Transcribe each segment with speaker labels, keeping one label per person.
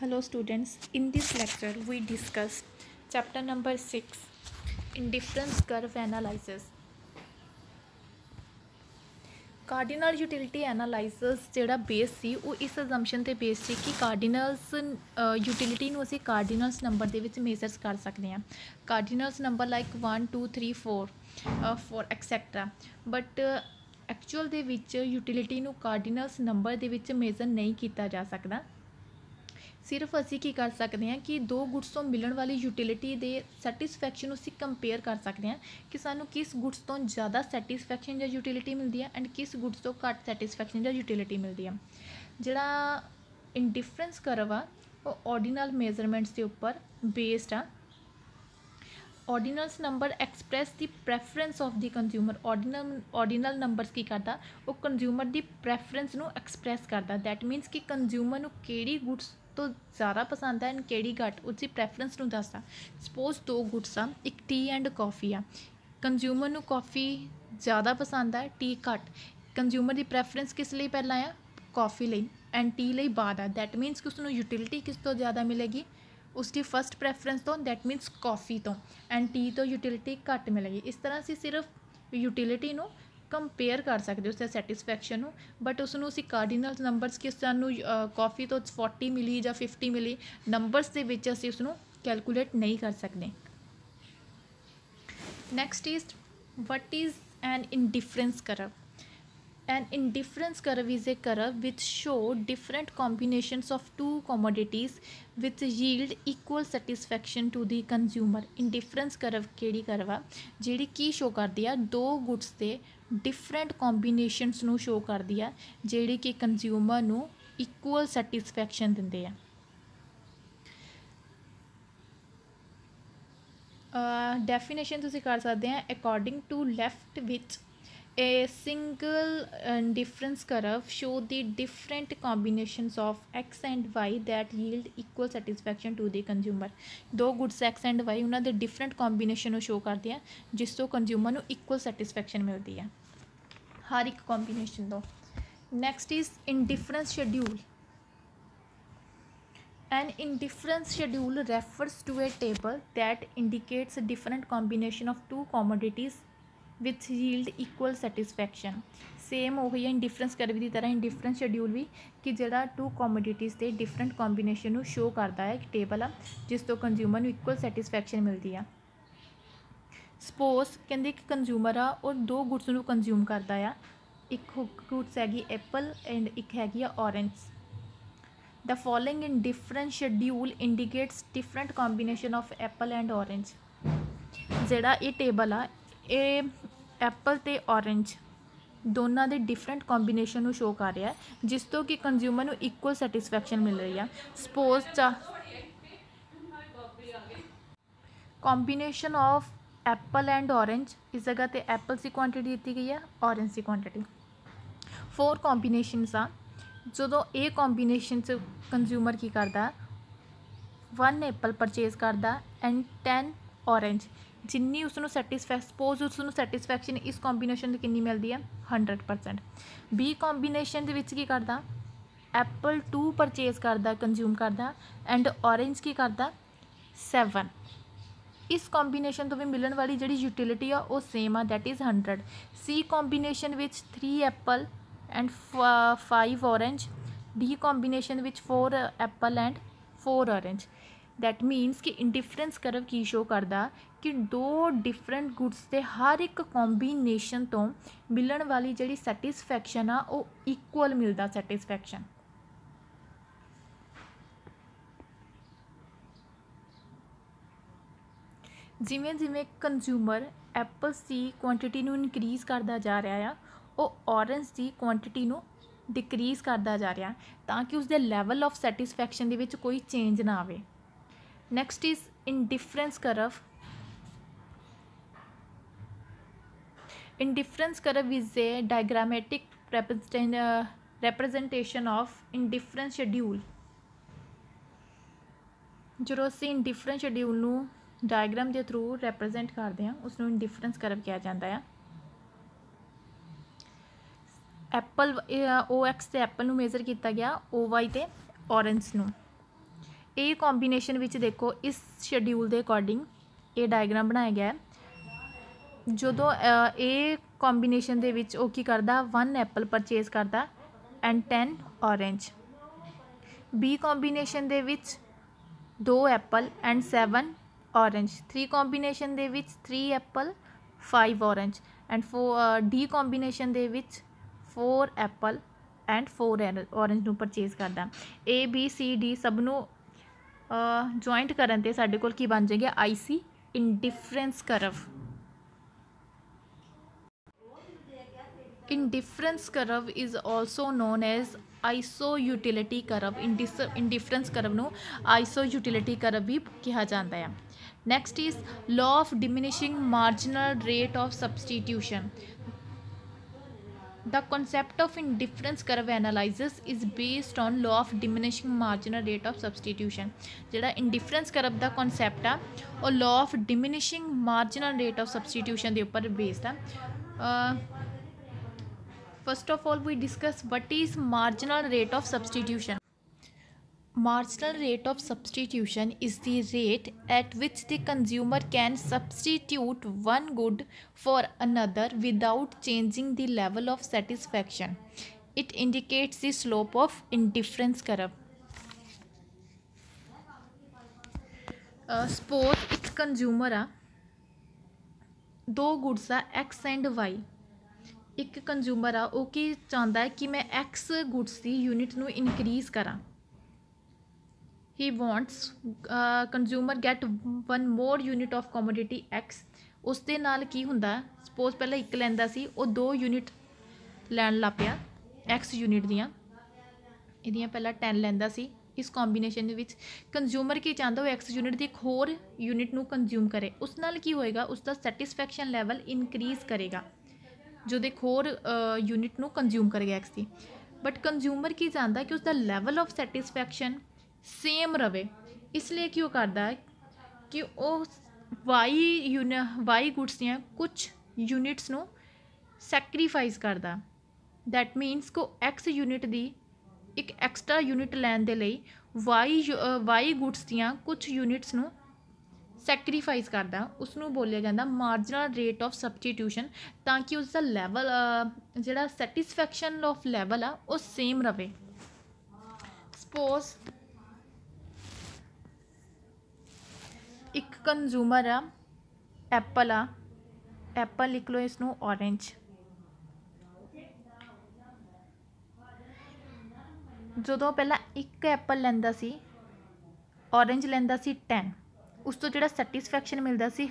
Speaker 1: Hello students, in this lecture we discuss chapter number 6 indifference curve analysis. Cardinal utility analysis ਜਿਹੜਾ base ਸੀ ਉਹ ਇਸ ਅਜ਼ੰਪਸ਼ਨ ਤੇ base ਸੀ ਕਿ ਕਾਰਡੀਨਲਸ utility ਨੂੰ ਅਸੀਂ ਕਾਰਡੀਨਲਸ ਨੰਬਰ ਦੇ ਵਿੱਚ ਮੇਜ਼ਰਸ ਕਰ ਸਕਦੇ ਹਾਂ। Cardinals number like 1 2 3 4 four etcetera, but actual ਦੇ ਵਿੱਚ ਯੂਟਿਲਿਟੀ ਨੂੰ ਕਾਰਡੀਨਲਸ ਨੰਬਰ ਦੇ ਵਿੱਚ ਮੇਜ਼ਰ ਨਹੀਂ ਕੀਤਾ ਜਾ ਸਕਦਾ। सिर्फ असी की कर सकते हैं कि दो गुड्स तो मिलने वाली यूटिलिटी दे सैटिस्फैक्शन उसी कंपेयर कर सकते हैं कि सानू किस गुड्स तो ज़्यादा सैटिस्फैक्शन या यूटिलिटी मिलती है एंड किस गुड्स तो घट सैटिस्फैक्शन या यूटिलिटी मिलती है। जिहड़ा इंडिफरेंस कर्व आ वो ऑर्डिनल मेजरमेंट्स के उपर बेस्ड आ। Ordinals number express the preference of the consumer. Ordinal numbers की करता वो कंज्यूमर दी प्रैफरेंस नू एक्सप्रैस करता। दैट मीनस कि कंज्यूमर नू किहड़ी गुड्स तो ज़्यादा पसंद है एंड किहड़ी घट उसकी प्रैफरेंस नू दसदा। सपोज दो गुड्स आ, एक टी एंड कॉफ़ी आ, कंज्यूमर नू कॉफ़ी ज़्यादा पसंद है, टी घट। कंज्यूमर की प्रैफरेंस किस लिए पहला आ, कॉफ़ी लई एंड टी लई बाद आ। दैट मीनस कि उसनू यूटिलिटी किस तो ज़्यादा मिलेगी, उसकी फस्ट प्रैफरेंस तो, दैट मीनस कॉफ़ी तो, एंड टी तो यूटिलिटी घट मिलेगी। इस तरह से सिर्फ यूटिलिटी नू कंपेयर कर सकते उसके सैटिस्फैक्शन, बट उसनू असीं कार्डिनल नंबर्स कि सानू कॉफ़ी तो 40 मिली या 50 मिली नंबर्स के विच असीं उसनू कैलकुलेट नहीं कर सकते। Next is what is an indifference curve. An indifference curve is a curve which show different combinations of two commodities which yield equal satisfaction to the consumer. Indifference curve केड़ी curve आ जिहड़ी की show करदी आ दो goods दे different combinations नू show करदी आ जिहड़ी कि consumer नू equal satisfaction दिंदे आ। डेफिनेशन तुसीं कर सकते हैं according to left which a single difference curve show the different combinations of x and y that yield equal satisfaction to the consumer. दो गुड्स x and y उन्होंने दे different combination show करते हैं जिस तो कंज्यूमर को equal satisfaction मिलती है हर एक combination तो। next is indifference schedule. An indifference schedule refers to a table that indicates a different combination of two commodities which yield equal satisfaction. Same हो गई है इंडिफरेंस कर्व की तरह इंडिफरेंस शेड्यूल भी कि जोड़ा टू कॉमोडिटीज़ के डिफरेंट कॉम्बीनेशन शो करता है एक टेबल आ जिस तो कंज्यूमर इक्वल सैटिस्फैक्शन मिलती है। सपोज कहते कि कंज्यूमर आ और दो गुड्स को कंज्यूम करता है, एक गुड्स हैगी एप्पल एंड एक हैगी orange. The following indifference schedule indicates different combination of Apple and orange. जोड़ा ये टेबल आ ये एप्पल ते ऑरेंज दोनों के डिफरेंट कॉम्बीनेशन शो कर रहा है जिस तो कि कंज्यूमर को इक्वल सैटिस्फैक्शन मिल रही है। Suppose combination of Apple and orange इस जगह ते एप्पल की क्वांटिटी दी गई है, ऑरेंज की क्वांटिटी। 4 कॉम्बीनेशनस आ जो ये कॉम्बीनेशन कंज्यूमर की करता 1 एप्पल परचेज करता एंड 10 ऑरेंज। जिन्नी उसनों सैटिस्फैक्ट उसनों सैटिस्फैक्शन इस कॉम्बीनेशन कितनी मिलती है 100%। बी कॉम्बीनेशन की करता एप्पल 2 परचेज करता कंज्यूम करता एंड ऑरेंज की करता 7। इस कॉम्बीनेशन तो भी मिलने वाली जी यूटिलिटी आ वो सेम आ that is 100। C combination 3 apple and 5 orange. D combination 4 apple and 4 orange. That means कि इंडिफरेंस कर्व की शो करता कि दो डिफरेंट गुड्स के हर एक कॉम्बीनेशन तो मिलने वाली जी सैटिस्फैक्शन आ वो इक्वल मिलता सैटिस्फैक्शन। जिमें जिमें कंज्यूमर एप्पल्स की क्वांटिटी नू इनक्रीज़ करता जा रहा है वो ऑरेंज की क्वांटिटी नू डिक्रीज़ करता जा रहा ताकि उसके लैवल ऑफ सैटिस्फैक्शन दे विच कोई चेंज ना आवे। Next is indifference curve. Indifference curve is a diagrammatic representation of indifference schedule। जो असीं इंडिफरेंस शेड्यूल नू डायग्राम के थ्रू रैप्रजेंट करते हैं उसनू इंडिफरेंस कर्व कहा जाता है। एप्पल ओ एक्स ते एप्पल नू मेजर किया गया, ओ वाई ते ऑरेंज नू। ए कॉम्बीनेशन विच देखो इस शेड्यूल के अकॉर्डिंग ये डायग्राम बनाया गया है। जदों ए कॉम्बीनेशन दे विच वो की करदा 1 एप्पल परचेज करदा एंड 10 ऑरेंज। बी कॉम्बीनेशन दे विच 2 एप्पल एंड 7 ऑरेंज। 3 कॉम्बीनेशन दे विच 3 apple 5 orange and D combination दे विच 4 एप्पल एंड 4 ऑरेंज नूं परचेज करदा। ए बी सी डी सब नूं जॉइंट करन ते साडे कोल की बन जाएगा IC indifference curve. Indifference curve is also known as isoutility curve. Indifference curve नूं आइसोयूटिलिटी करव भी कहा जाता है। Next is law of diminishing marginal rate of substitution. The concept of indifference curve analysis is based on law of diminishing marginal rate of substitution। जिहड़ा indifference curve दा concept आ और law of diminishing marginal rate of substitution दे उपर based uh. First of all we discuss what is marginal rate of substitution। Marginal rate of substitution is the rate at which the consumer can substitute one good for another without changing the level of satisfaction. It indicates the slope of indifference curve। Suppose एक consumer आ, दो goods आ X and Y। एक consumer आ वो की चाहता है कि मैं X गुड्स की यूनिट नूं इनक्रीज़ करा। He wants consumer get 1 more unit of commodity X। उस दे नाल की हुंदा, सपोज पहले एक लैंदा सी वो 2 यूनिट लैन लग पिया X यूनिट दियाँ, इहदियां पहला 10 लैंदा सी। इस कॉम्बीनेशन दे विच कंज्यूमर की चाहता वो X यूनिट की एक होर यूनिट नूं कंज्यूम करे। उस नाल की होएगा, उसका सैटिस्फैक्शन लैवल इनक्रीज़ करेगा जो एक होर यूनिट नूं कंज्यूम करेगा X की। बट कंज्यूमर की चाहता कि उसका लैवल ऑफ सैटिस्फैक्शन सेम रवे, इसलिए क्यों करता है कि वो वाई गुड्स दियाँ कुछ यूनिट्स नूं सैक्रीफाइस करता। दैट मीनस को X यूनिट दी एक एक्सट्रा यूनिट लैन दे लई वाई गुड्स दियाँ कुछ यूनिट्स नूं सैक्रीफाइस करता। उसनूं बोलिया जाता मार्जिनल रेट ऑफ सबस्टीट्यूशन, ताकि उसका लैवल जिहड़ा सैटिस्फैक्शन ऑफ लैवल आ वो सेम रवे। सपोज एक कंज्यूमर आ, एप्पल लिख लो इसनूं ऑरेंज। जदों पहला एक एप्पल लैंदा सी, ऑरेंज लैंदा सी 10, उस तो जिहड़ा सैटिस्फैक्शन मिलता सी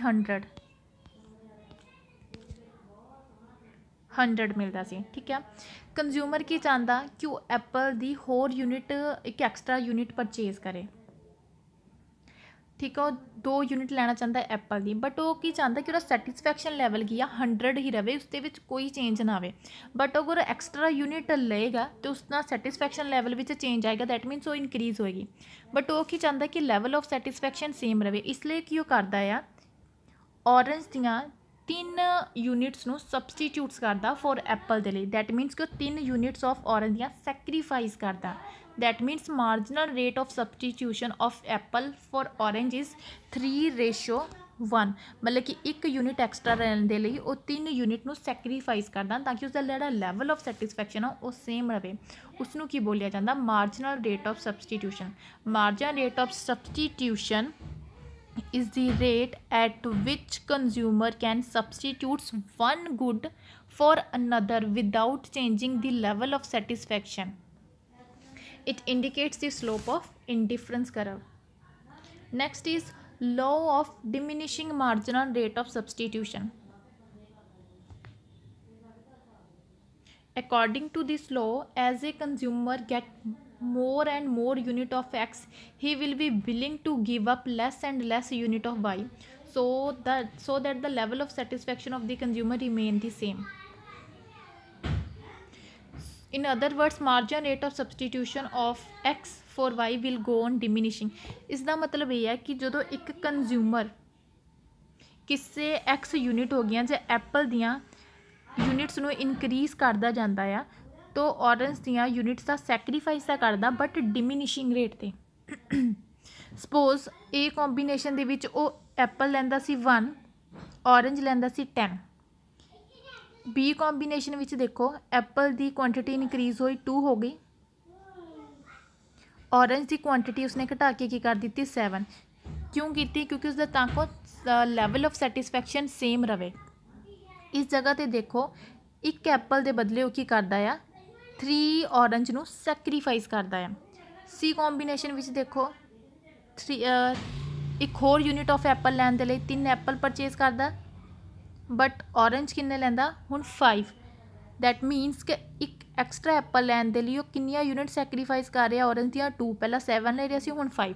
Speaker 1: 100 मिलता सी। ठीक है, कंज्यूमर की चाहता कि वो एप्पल दी होर यूनिट एक एक्सट्रा यूनिट परचेज करे। ठीक है, वो 2 यूनिट लेना चाहता है एप्पल की, बट वो की चाहता कि सैटिस्फैक्शन लैवल की 100 ही रहे, उसके कोई चेंज ना आए। बट अगर एक्सट्रा यूनिट लेगा तो उसका सैटिस्फैक्शन लैवल में चेंज आएगा, दैट मीनस वो इनक्रीज़ होएगी। बट वो की चाहता कि लैवल ऑफ सैटिस्फैक्शन सेम रहे, इसलिए कि वो करता है ऑरेंज दियाँ 3 यूनिट्स नूं सबसटीट्यूट्स करता फॉर एप्पल दे लई। दैट मीनस कि 3 यूनिट्स ऑफ ऑरेंज दियाँ सैक्रीफाइस करता। That मीनस marginal rate of substitution of Apple for orange is 3:1। मतलब कि 1 यूनिट एक्सट्रा रहने के लिए वो 3 यूनिट नूं सैक्रीफाइस करता ताकि उसका जिहड़ा लैवल ऑफ सैटिस्फैक्शन आ वो सेम रहे। उसनूं की बोलिया जाता marginal rate of substitution. Marginal rate of substitution is the rate at which consumer can substitute one good for another without changing the level of satisfaction. It indicates the slope of indifference curve. Next is law of diminishing marginal rate of substitution. According to this law, as a consumer gets more and more unit of X, he will be willing to give up less and less unit of Y, so that the level of satisfaction of the consumer remain the same. In other words, marginal rate of substitution of X for Y will go on diminishing. इसका मतलब ये है कि जो एक consumer किसी X unit हो गया जो एप्पल दियाँ यूनिट्स नूं इनक्रीज़ करता जाता है, तो ऑरेंज दियाँ यूनिट्स का सैक्रीफाइस करता बट डिमिनिशिंग रेट ते। ਸਪੋਜ਼ A ਕੰਬੀਨੇਸ਼ਨ ਦੇ ਵਿੱਚ ਉਹ ਐਪਲ ਲੈਂਦਾ ਸੀ 1, ਔਰੰਜ ਲੈਂਦਾ ਸੀ 10। B ਕੰਬੀਨੇਸ਼ਨ ਵਿੱਚ ਦੇਖੋ ਐਪਲ ਦੀ ਕੁਆਂਟਿਟੀ ਇਨਕਰੀਜ਼ ਹੋਈ 2 ਹੋ ਗਈ, ਔਰੰਜ ਦੀ ਕੁਆਂਟਿਟੀ ਉਸਨੇ ਘਟਾ ਕੇ ਕੀ ਕਰ ਦਿੱਤੀ 7। ਕਿਉਂ ਕੀਤੀ? ਕਿਉਂਕਿ ਉਸਦਾ ਤਾਂ ਕੋ ਲੈਵਲ ਆਫ ਸੈਟਿਸਫੈਕਸ਼ਨ ਸੇਮ ਰਵੇ। ਇਸ ਜਗ੍ਹਾ 'ਤੇ ਦੇਖੋ ਇੱਕ ਐਪਲ ਦੇ ਬਦਲੇ ਉਹ ਕੀ ਕਰਦਾ ਆ 3 ਔਰੰਜ ਨੂੰ ਸੈਕਰੀਫਾਈਸ ਕਰਦਾ ਆ। C ਕੰਬੀਨੇਸ਼ਨ ਵਿੱਚ ਦੇਖੋ 3 ਇੱਕ ਹੋਰ ਯੂਨਿਟ ਆਫ ਐਪਲ ਲੈਣ ਦੇ ਲਈ 3 ਐਪਲ ਪਰਚੇਜ਼ ਕਰਦਾ, ਬਟ ਔਰੰਜ ਕਿੰਨੇ ਲੈਂਦਾ ਹੁਣ 5। ਦੈਟ ਮੀਨਸ ਕਿ ਇੱਕ ਐਕਸਟਰਾ ਐਪਲ ਲੈਣ ਦੇ ਲਈ ਉਹ ਕਿੰਨੀਆਂ ਯੂਨਿਟ ਸੈਕਰੀਫਾਈਸ ਕਰ ਰਿਹਾ ਔਰੰਜ ਦੀਆਂ 2, ਪਹਿਲਾਂ 7 ਲੈ ਰਿਹਾ ਸੀ ਹੁਣ 5।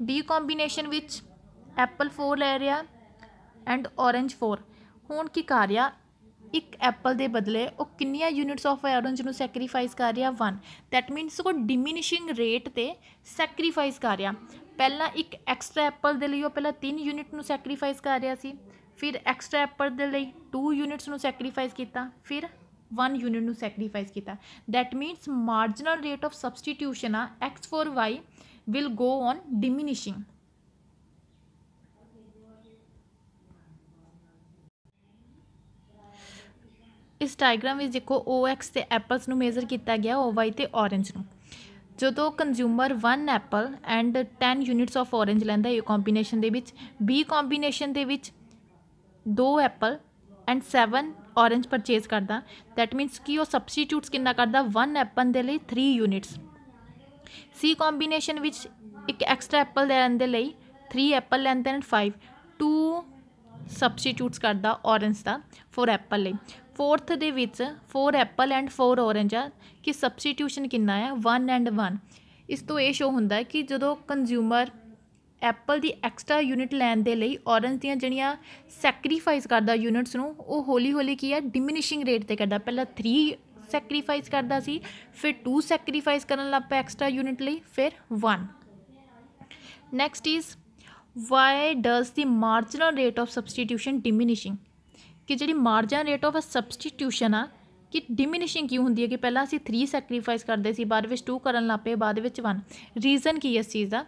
Speaker 1: D ਕੰਬੀਨੇਸ਼ਨ ਵਿੱਚ ਐਪਲ 4 ਲੈ ਰਿਹਾ ਐਂਡ ਔਰੰਜ 4। ਹੁਣ ਕੀ ਕਰ ਰਿਹਾ ਇੱਕ ਐਪਲ ਦੇ ਬਦਲੇ ਉਹ ਕਿੰਨੀਆਂ ਯੂਨਿਟਸ ਆਫ ਔਰੰਜ ਨੂੰ ਸੈਕਰੀਫਾਈਸ ਕਰ ਰਿਹਾ 1। ਦੈਟ ਮੀਨਸ ਉਹ ਡਿਮੀਨਿਸ਼ਿੰਗ ਰੇਟ 'ਤੇ ਸੈਕਰੀਫਾਈਸ ਕਰ ਰਿਹਾ। ਪਹਿਲਾਂ ਇੱਕ ਐਕਸਟਰਾ ਐਪਲ ਦੇ ਲਈ ਉਹ ਪਹਿਲਾਂ 3 ਯੂਨਿਟ ਨੂੰ ਸੈਕਰੀਫਾਈਸ ਕਰ ਰਿਹਾ ਸੀ, ਫਿਰ ਐਕਸਟਰਾ ਐਪਲ ਦੇ ਲਈ 2 ਯੂਨਿਟਸ ਨੂੰ ਸੈਕਰੀਫਾਈਸ ਕੀਤਾ, ਫਿਰ 1 ਯੂਨਿਟ ਨੂੰ ਸੈਕਰੀਫਾਈਸ ਕੀਤਾ। That means marginal rate of substitution ਆ X for Y will go on diminishing। इस डायग्राम में देखो OX ਤੇ ਐਪਲਸ ਨੂੰ ਮੇਜ਼ਰ ਕੀਤਾ ਗਿਆ OY ਤੇ ਔਰੰਜ ਨੂੰ। ਜਦੋਂ consumer 1 Apple and 10 units of orange ਲੈਂਦਾ A ਕੰਬੀਨੇਸ਼ਨ ਦੇ ਵਿੱਚ, B ਕੰਬੀਨੇਸ਼ਨ ਦੇ ਵਿੱਚ 2 ਐਪਲ ਐਂਡ 7 ਔਰੰਜ ਪਰਚੇਜ਼ ਕਰਦਾ। ਦੈਟ ਮੀਨਸ ਕਿ ਉਹ ਸਬਸਟੀਟਿਊਟਸ ਕਿੰਨਾ ਕਰਦਾ 1 ਐਪਲ ਦੇ ਲਈ 3 ਯੂਨਿਟਸ। C ਕੰਬੀਨੇਸ਼ਨ ਵਿੱਚ ਇੱਕ ਐਕਸਟਰਾ ਐਪਲ ਲੈਣ ਦੇ ਲਈ 3 ਐਪਲ ਲੈਂਦੇ ਐਂਡ 5 2 ਸਬਸਟੀਟਿਊਟਸ ਕਰਦਾ ਔਰੰਜ ਦਾ 4 ਐਪਲ ਲਈ। 4th ਦੇ ਵਿੱਚ 4 ਐਪਲ ਐਂਡ 4 ਔਰੰਜ ਆ ਕਿ ਸਬਸਟੀਟਿਊਸ਼ਨ ਕਿੰਨਾ ਆ 1 ਐਂਡ 1। ਇਸ ਤੋਂ ਇਹ ਸ਼ੋ ਹੁੰਦਾ ਕਿ ਜਦੋਂ ਕੰਜ਼ਿਊਮਰ ਐਪਲ ਦੀ ਐਕਸਟਰਾ ਯੂਨਿਟ ਲੈਣ ਦੇ ਲਈ ਔਰੰਜ ਦੀਆਂ ਜਿਹੜੀਆਂ ਸੈਕਰੀਫਾਈਸ ਕਰਦਾ ਯੂਨਿਟਸ ਨੂੰ ਉਹ ਹੌਲੀ ਹੌਲੀ ਕੀ ਆ ਡਿਮਿਨਿਸ਼ਿੰਗ ਰੇਟ 'ਤੇ ਕਰਦਾ। ਪਹਿਲਾਂ 3 ਸੈਕਰੀਫਾਈਸ ਕਰਦਾ ਸੀ, ਫਿਰ 2 ਸੈਕਰੀਫਾਈਸ ਕਰਨ ਲੱਗ ਪਿਆ ਐਕਸਟਰਾ ਯੂਨਿਟ ਲਈ, ਫਿਰ 1। Next is why does the marginal rate of substitution ਡਿਮਿਨਿਸ਼ਿੰਗ। ਕਿ ਜਿਹੜੀ ਮਾਰਜਨ ਰੇਟ ਆਫ ਸਬਸਟੀਟਿਊਸ਼ਨ ਆ ਕਿ ਡਿਮਿਨਿਸ਼ਿੰਗ ਕਿਉਂ ਹੁੰਦੀ ਹੈ ਕਿ ਪਹਿਲਾਂ ਅਸੀਂ 3 ਸੈਕਰੀਫਾਈਸ ਕਰਦੇ ਸੀ, ਬਾਅਦ ਵਿੱਚ 2 ਕਰਨ ਲੱਗ ਪਏ, ਬਾਅਦ ਵਿੱਚ 1। ਰੀਜ਼ਨ ਕੀ ਇਸ ਚੀਜ਼ ਦਾ?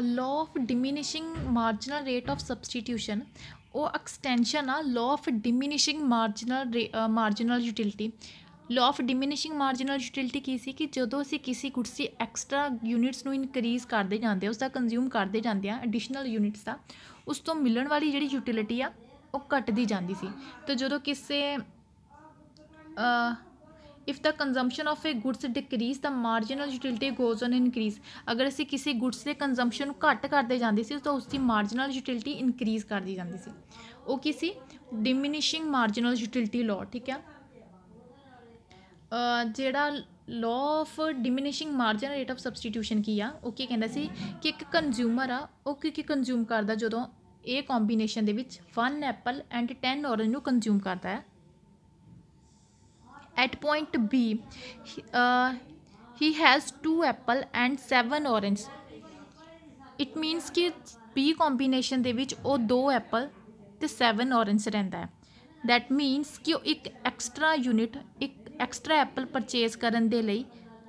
Speaker 1: law of diminishing marginal rate of substitution ਉਹ ਐਕਸਟੈਂਸ਼ਨ ਆ law of diminishing marginal utility। law of diminishing marginal utility ਕੀ ਸੀ ਕਿ ਜਦੋਂ ਅਸੀਂ ਕਿਸੇ ਗੁਡਸ ਦੀ ਐਕਸਟਰਾ ਯੂਨਿਟਸ ਨੂੰ ਇਨਕਰੀਜ਼ ਕਰਦੇ ਜਾਂਦੇ ਆ, ਉਸਦਾ ਕੰਜ਼ਿਊਮ ਕਰਦੇ ਜਾਂਦੇ ਆ ਐਡੀਸ਼ਨਲ ਯੂਨਿਟਸ ਦਾ, ਉਸ ਤੋਂ ਮਿਲਣ ਵਾਲੀ ਜਿਹੜੀ ਯੂਟਿਲਿਟੀ ਆ ਉਹ ਘਟਦੀ ਜਾਂਦੀ ਸੀ। ਅਤੇ ਜਦੋਂ ਕਿਸੇ if the consumption of A goods decrease the marginal utility goes on increase. ਅਗਰ ਅਸੀਂ ਕਿਸੇ ਗੁਡਸ ਦੇ ਕੰਜ਼ੰਪਸ਼ਨ ਨੂੰ ਘੱਟ ਕਰਦੇ ਜਾਂਦੇ ਸੀ ਤਾਂ ਉਸਦੀ ਮਾਰਜਨਲ ਯੂਟਿਲਿਟੀ ਇਨਕਰੀਜ਼ ਕਰਦੀ ਜਾਂਦੀ ਸੀ। ਉਹ ਕੀ ਸੀ? Diminishing marginal utility law. ਠੀਕ ਹੈ, ਜਿਹੜਾ law of diminishing marginal rate of substitution ਕੀ ਆ ਉਹ ਕੀ ਕਹਿੰਦਾ ਸੀ ਕਿ ਇੱਕ ਕੰਜ਼ਿਊਮਰ ਆ ਉਹ ਕੀ ਕੰਜ਼ਿਊਮ ਕਰਦਾ ਜਦੋਂ A ਕੰਬੀਨੇਸ਼ਨ ਦੇ ਵਿੱਚ 1 ਐਪਲ ਐਂਡ 10 ਔਰੰਜ ਨੂੰ ਕੰਜ਼ਿਊਮ ਕਰਦਾ ਹੈ। At point B, he has 2 apple and 7 orange. It means कि B combination ਦੇ ਵਿੱਚ ਉਹ 2 ਐਪਲ ਤੇ 7 orange ਰਹਿੰਦਾ ਹੈ। That means ਕਿ ਉਹ ਇੱਕ ਐਕਸਟਰਾ ਯੂਨਿਟ, ਇੱਕ ਐਕਸਟਰਾ ਐਪਲ ਪਰਚੇਜ਼ ਕਰਨ ਦੇ ਲਈ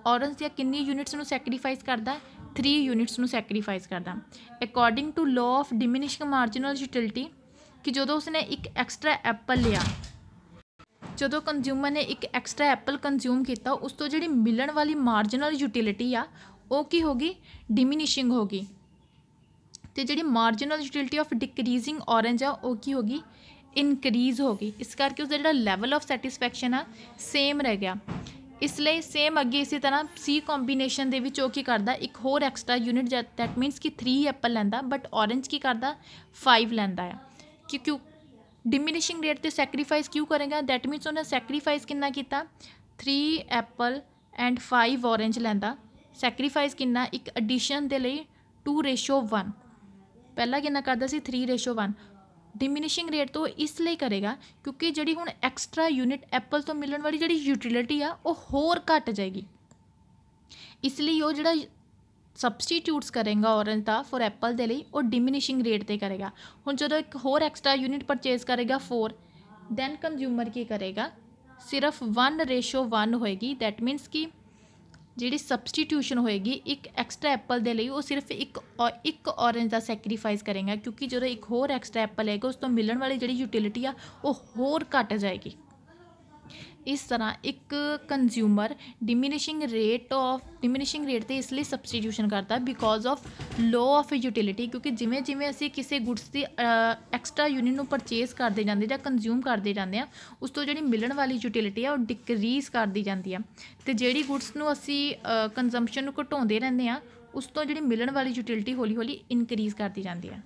Speaker 1: ਔਰੰਜ ਦੀਆਂ ਕਿੰਨੀ ਯੂਨਿਟਸ ਨੂੰ ਸੈਕਰੀਫਾਈਸ ਕਰਦਾ? 3 ਯੂਨਿਟਸ ਨੂੰ ਸੈਕਰੀਫਾਈਸ ਕਰਦਾ। According to law of diminishing marginal utility ਕਿ ਜਦੋਂ ਉਸਨੇ ਇੱਕ ਐਕਸਟਰਾ ਐਪਲ ਲਿਆ, ਜਦੋਂ ਕੰਜ਼ਿਊਮਰ ਨੇ ਇੱਕ ਐਕਸਟਰਾ ਐਪਲ ਕੰਜ਼ਿਊਮ ਕੀਤਾ, ਉਸ ਤੋਂ ਜਿਹੜੀ ਮਿਲਣ ਵਾਲੀ ਮਾਰਜਨਲ ਯੂਟਿਲਿਟੀ ਆ ਉਹ ਕੀ ਹੋ ਗਈ? ਡਿਮਿਨਿਸ਼ਿੰਗ ਹੋ ਗਈ। ਅਤੇ ਜਿਹੜੀ ਮਾਰਜਨਲ ਯੂਟਿਲਿਟੀ ਆਫ ਡਿਕਰੀਜ਼ਿੰਗ ਔਰੰਜ ਆ ਉਹ ਕੀ ਹੋ ਗਈ? ਇਨਕਰੀਜ਼ ਹੋ ਗਈ। ਇਸ ਕਰਕੇ ਉਸਦਾ ਜਿਹੜਾ ਲੈਵਲ ਆਫ ਸੈਟਿਸਫੈਕਸ਼ਨ ਆ ਸੇਮ ਰਹਿ ਗਿਆ। ਇਸ ਲਈ ਸੇਮ ਅੱਗੇ ਇਸੇ ਤਰ੍ਹਾਂ C ਕੰਬੀਨੇਸ਼ਨ ਦੇ ਵਿੱਚ ਉਹ ਕੀ ਕਰਦਾ? ਇੱਕ ਹੋਰ ਐਕਸਟਰਾ ਯੂਨਿਟ, ਦੈਟ ਮੀਨਸ ਕਿ 3 ਐਪਲ ਲੈਂਦਾ, ਬਟ ਔਰੰਜ ਕੀ ਕਰਦਾ? 5 ਲੈਂਦਾ ਆ। ਕਿਉਂ? ਡਿਮਿਨਿਸ਼ਿੰਗ ਰੇਟ 'ਤੇ ਸੈਕਰੀਫਾਈਸ ਕਿਉਂ ਕਰੇਗਾ? ਦੈਟ ਮੀਨਸ ਉਹਨੇ ਸੈਕਰੀਫਾਈਸ ਕਿੰਨਾ ਕੀਤਾ? 3 ਐਪਲ ਐਂਡ 5 ਔਰੰਜ ਲੈਂਦਾ। ਸੈਕਰੀਫਾਈਸ ਕਿੰਨਾ? ਇੱਕ ਐਡੀਸ਼ਨ ਦੇ ਲਈ 2:1। ਪਹਿਲਾਂ ਕਿੰਨਾ ਕਰਦਾ ਸੀ? 3:1। ਡਿਮਿਨਿਸ਼ਿੰਗ ਰੇਟ ਤੋਂ ਇਸ ਲਈ ਕਰੇਗਾ ਕਿਉਂਕਿ ਜਿਹੜੀ ਹੁਣ ਐਕਸਟਰਾ ਯੂਨਿਟ ਐਪਲ ਤੋਂ ਮਿਲਣ ਵਾਲੀ ਜਿਹੜੀ ਯੂਟਿਲਿਟੀ ਆ ਉਹ ਹੋਰ ਘੱਟ ਜਾਏਗੀ। ਇਸ ਲਈ ਉਹ ਜਿਹੜਾ ਸਬਸਟੀਟਿਊਟਸ ਕਰੇਗਾ ਔਰੰਜ ਦਾ ਫॉर ਐਪਲ ਦੇ ਲਈ ਉਹ ਡਿਮਿਨਿਸ਼ਿੰਗ ਰੇਟ 'ਤੇ ਕਰੇਗਾ। ਹੁਣ ਜਦੋਂ ਇੱਕ ਹੋਰ ਐਕਸਟਰਾ ਯੂਨਿਟ ਪਰਚੇਜ਼ ਕਰੇਗਾ 4, ਦੈਨ ਕੰਜ਼ਿਊਮਰ ਕੀ ਕਰੇਗਾ? ਸਿਰਫ 1:1 ਹੋਏਗੀ। ਦੈਟ ਮੀਨਸ ਕਿ ਜਿਹੜੀ ਸਬਸਟੀਟਿਊਸ਼ਨ ਹੋਏਗੀ ਇੱਕ ਐਕਸਟਰਾ ਐਪਲ ਦੇ ਲਈ ਉਹ ਸਿਰਫ ਇੱਕ ਔਰੇਂਜ ਦਾ ਸੈਕਰੀਫਾਈਸ ਕਰੇਗਾ, ਕਿਉਂਕਿ ਜਦੋਂ ਇੱਕ ਹੋਰ ਐਕਸਟਰਾ ਐਪਲ ਆਏਗਾ ਉਸ ਤੋਂ ਮਿਲਣ ਵਾਲੀ ਜਿਹੜੀ ਯੂਟਿਲਿਟੀ ਆ ਉਹ ਹੋਰ ਘੱਟ ਜਾਏਗੀ। ਇਸ ਤਰ੍ਹਾਂ ਇੱਕ ਕੰਜ਼ਿਊਮਰ ਡਿਮੀਨਿਸ਼ਿੰਗ ਰੇਟ ਤੇ ਇਸ ਲਈ ਸਬਸਟੀਟਿਊਸ਼ਨ ਕਰਦਾ because of law of utility, ਕਿਉਂਕਿ ਜਿਵੇਂ ਜਿਵੇਂ ਅਸੀਂ ਕਿਸੇ ਗੁੱਡਸ ਦੀ ਐਕਸਟਰਾ ਯੂਨਿਟ ਨੂੰ ਪਰਚੇਜ਼ ਕਰਦੇ ਜਾਂਦੇ ਜਾਂ ਕੰਜ਼ਿਊਮ ਕਰਦੇ ਜਾਂਦੇ ਆ, ਉਸ ਤੋਂ ਜਿਹੜੀ ਮਿਲਣ ਵਾਲੀ ਯੂਟਿਲਿਟੀ ਆ ਉਹ ਡਿਕਰੀਜ਼ ਕਰਦੀ ਜਾਂਦੀ ਆ, ਅਤੇ ਜਿਹੜੀ ਗੁੱਡਸ ਨੂੰ ਅਸੀਂ ਕੰਜ਼ੰਪਸ਼ਨ ਨੂੰ ਘਟਾਉਂਦੇ ਰਹਿੰਦੇ ਆ ਉਸ ਤੋਂ ਜਿਹੜੀ ਮਿਲਣ ਵਾਲੀ ਯੂਟਿਲਿਟੀ ਹੌਲੀ ਹੌਲੀ ਇਨਕਰੀਜ਼ ਕਰਦੀ ਜਾਂਦੀ ਆ।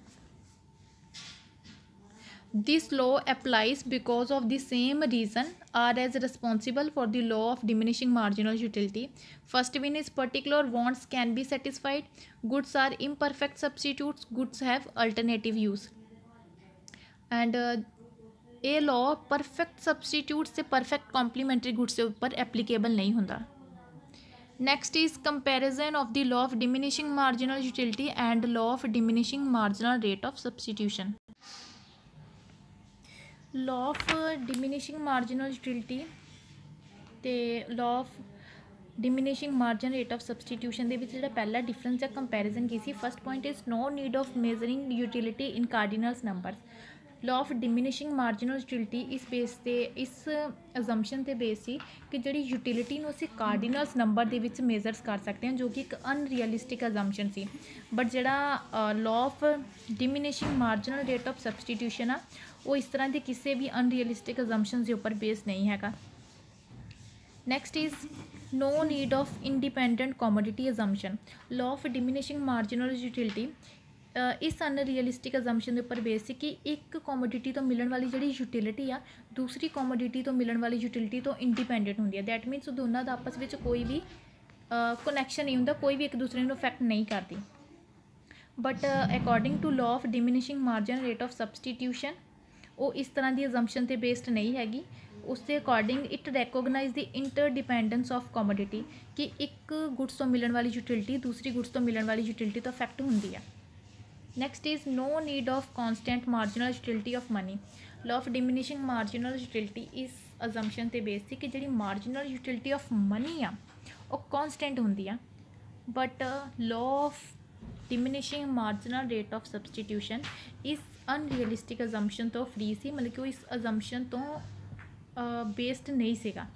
Speaker 1: This law applies because of the same reason are as responsible for the law of diminishing marginal utility. First one is particular wants can be satisfied. Goods are imperfect substitutes. Goods have alternative use. And ये law perfect substitutes से perfect complementary goods के ऊपर applicable नहीं होता। Next is comparison of the law of diminishing marginal utility and law of diminishing marginal rate of substitution. Law of diminishing marginal utility ते law of diminishing margin rate of substitution के जो पहला difference है comparison की सी। First point is no need of measuring utility in cardinals numbers. Law of diminishing marginal utility इस base ते इस अजम्पशन ते बेस सी कि जिहड़ी यूटिलिटी नूं असीं कार्डिनल्स नंबर दे विच मेजर्स कर सकते हैं, जो कि एक अनरियलिस्टिक अजम्पशन सी। बट जिहड़ा law of diminishing marginal rate of substitution आ वो इस तरह के किसी भी अनरियलिस्टिक अजम्पशन के उपर बेस नहीं है। Next is no need of independent commodity assumption. Law of diminishing marginal utility इस अनरियलिस्टिक अजम्पशन के उपर बेस है कि एक कॉमोडिटी तो मिलने वाली जी यूटिलिटी आ दूसरी कॉमोडिटी तो मिलने वाली यूटिलिटी तो इंडिपेंडेंट होंगी है। दैट मीनस दोनों का आपस में कोई भी कनैक्शन नहीं होंगे, कोई भी एक दूसरे को अफैक्ट नहीं करती। But according to law of diminishing marginal rate of substitution वो इस तरह की अजम्पशन से बेस्ड नहीं हैगी। उसके according it recognise the interdependence of commodity कि एक गुड्स तो मिलने वाली यूटिलिटी दूसरी गुड्स तो मिलने वाली यूटिलिटी तो अफैक्ट होंगी है। Next is no need of constant marginal utility of money. Law of diminishing marginal utility इस अजम्पशन से बेस्ड थी कि जी मार्जिनल यूटिलिटी ऑफ मनी आ वो कॉन्सटेंट होंगी है। But law of diminishing marginal rate of substitution इस अनरियलिस्टिक अजम्पशन तो फ्री सी, मतलब कि वो इस अजम्पशन तो बेस्ड नहीं सीगा।